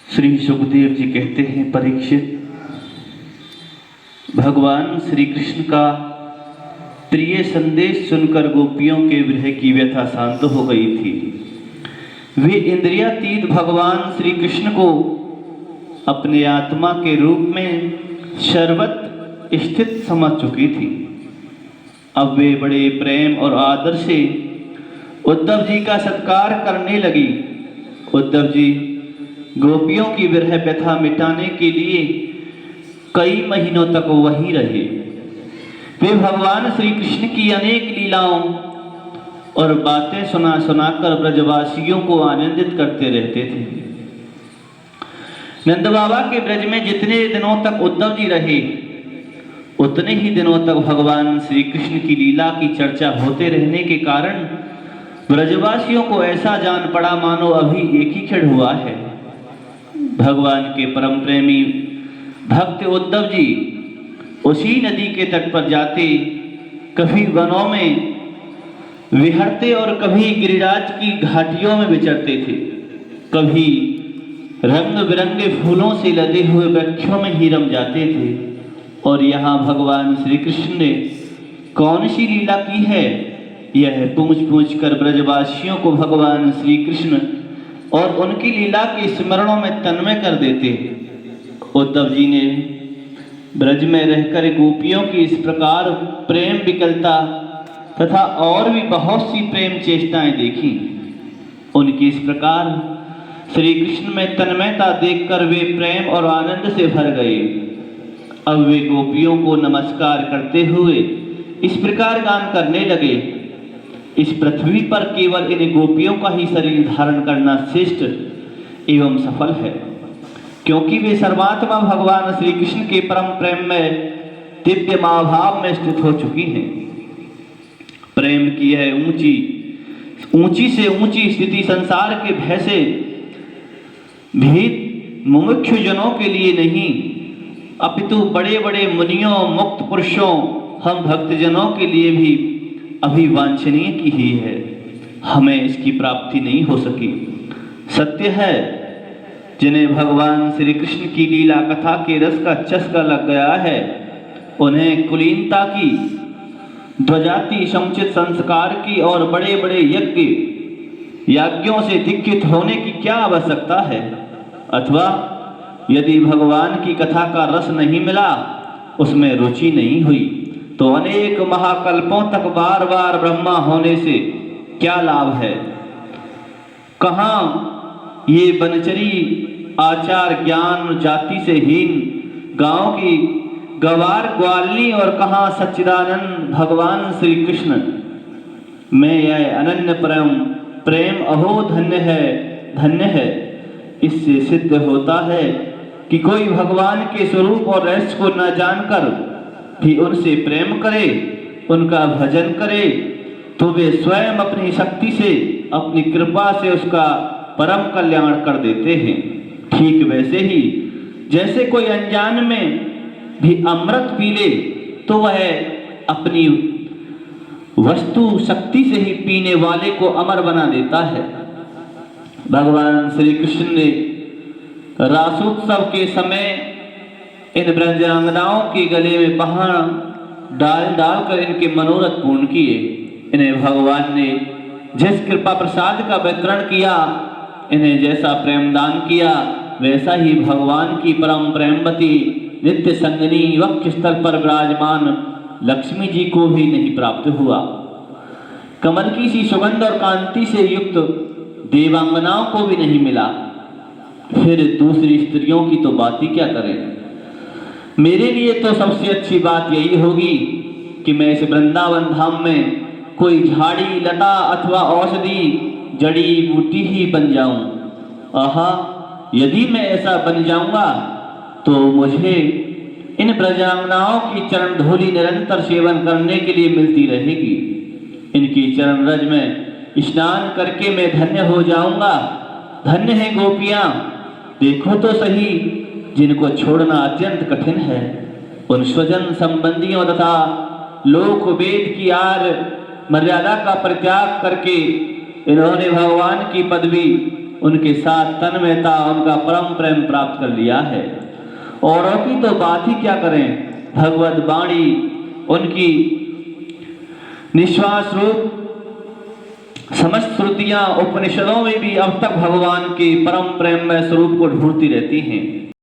श्री सुखदेव जी कहते हैं, परीक्षित, भगवान श्री कृष्ण का प्रिय संदेश सुनकर गोपियों के विरह की व्यथा शांत हो गई थी। वे इंद्रियातीत भगवान श्री कृष्ण को अपने आत्मा के रूप में सर्वत्र स्थित समझ चुकी थी। अब वे बड़े प्रेम और आदर से उद्धव जी का सत्कार करने लगी। उद्धव जी गोपियों की विरह व्यथा मिटाने के लिए कई महीनों तक वहीं रहे। वे भगवान श्री कृष्ण की अनेक लीलाओं और बातें सुना सुनाकर ब्रजवासियों को आनंदित करते रहते थे। नंद बाबा के ब्रज में जितने दिनों तक उद्धव जी रहे, उतने ही दिनों तक भगवान श्री कृष्ण की लीला की चर्चा होते रहने के कारण ब्रजवासियों को ऐसा जान पड़ा मानो अभी एक ही क्षण हुआ है। भगवान के परम प्रेमी भक्त उद्धव जी उसी नदी के तट पर जाते, कभी वनों में विहरते और कभी गिरिराज की घाटियों में विचरते थे। कभी रंग बिरंगे फूलों से लदे हुए वृक्षों में ही रम जाते थे। और यहाँ भगवान श्री कृष्ण ने कौन सी लीला की है, यह पूछ पूछ कर ब्रजवासियों को भगवान श्री कृष्ण और उनकी लीला के स्मरणों में तन्मय कर देते। उद्धव जी ने ब्रज में रहकर गोपियों की इस प्रकार प्रेम विकलता तथा और भी बहुत सी प्रेम चेष्टाएं देखी। उनकी इस प्रकार श्री कृष्ण में तन्मयता देखकर वे प्रेम और आनंद से भर गए। अब वे गोपियों को नमस्कार करते हुए इस प्रकार गान करने लगे, इस पृथ्वी पर केवल इन गोपियों का ही शरीर धारण करना श्रेष्ठ एवं सफल है, क्योंकि वे सर्वात्मा भगवान श्री कृष्ण के परम प्रेम में दिव्य महाभाव में स्थित हो चुकी हैं। प्रेम की यह ऊंची से ऊंची स्थिति संसार के भय से भीत मुमुक्षु जनों के लिए नहीं, अपितु बड़े बड़े मुनियों मुक्त पुरुषों हम भक्तजनों के लिए भी अभिवांछनीय की ही है। हमें इसकी प्राप्ति नहीं हो सकी। सत्य है, जिन्हें भगवान श्री कृष्ण की लीला कथा के रस का चस्का लग गया है, उन्हें कुलीनता की, ध्वजाति समुचित संस्कार की और बड़े बड़े यज्ञों से दीक्षित होने की क्या आवश्यकता है। अथवा यदि भगवान की कथा का रस नहीं मिला, उसमें रुचि नहीं हुई, तो अनेक महाकल्पों तक बार बार ब्रह्मा होने से क्या लाभ है। कहाँ ये बनचरी आचार ज्ञान जाति से हीन गांव की गवार ग्वालनी, और कहाँ सच्चिदानंद भगवान श्री कृष्ण में यह अनन्य प्रेम अहो धन्य है। इससे सिद्ध होता है कि कोई भगवान के स्वरूप और रहस्य को न जानकर भी उनसे प्रेम करे, उनका भजन करे, तो वे स्वयं अपनी शक्ति से, अपनी कृपा से उसका परम कल्याण कर देते हैं। ठीक वैसे ही जैसे कोई अनजान में भी अमृत पी ले, तो वह अपनी वस्तु शक्ति से ही पीने वाले को अमर बना देता है। भगवान श्री कृष्ण ने रासोत्सव के समय इन ब्रजांगनाओं के गले में पहाड़ डाल कर इनके मनोरथ पूर्ण किए। इन्हें भगवान ने जिस कृपा प्रसाद का वितरण किया, इन्हें जैसा प्रेम दान किया, वैसा ही भगवान की परम प्रेमवती नित्य संगनी वक्ष स्थल पर विराजमान लक्ष्मी जी को भी नहीं प्राप्त हुआ। कमल की सी सुगंध और कांति से युक्त देवांगनाओं को भी नहीं मिला, फिर दूसरी स्त्रियों की तो बात ही क्या करें। मेरे लिए तो सबसे अच्छी बात यही होगी कि मैं इस वृंदावन धाम में कोई झाड़ी लता अथवा औषधि जड़ी बूटी ही बन जाऊं। आहा, यदि मैं ऐसा बन जाऊंगा तो मुझे इन ब्रजांगनाओं की चरण धूलि निरंतर सेवन करने के लिए मिलती रहेगी। इनकी चरण रज में स्नान करके मैं धन्य हो जाऊंगा। धन्य है गोपियां, देखो तो सही, जिनको छोड़ना अत्यंत कठिन है। उन स्वजन संबंधियों तथा लोक वेद की आर मर्यादा का परित्याग करके इन्होंने भगवान की पदवी उनके साथ तन्मयता, उनका परम प्रेम प्राप्त कर लिया है। औरों की तो बात ही क्या करें, भगवत वाणी उनकी निश्वास रूप समस्त श्रुतियां उपनिषदों में भी अब तक भगवान के परम प्रेम में स्वरूप को ढूंढती रहती हैं।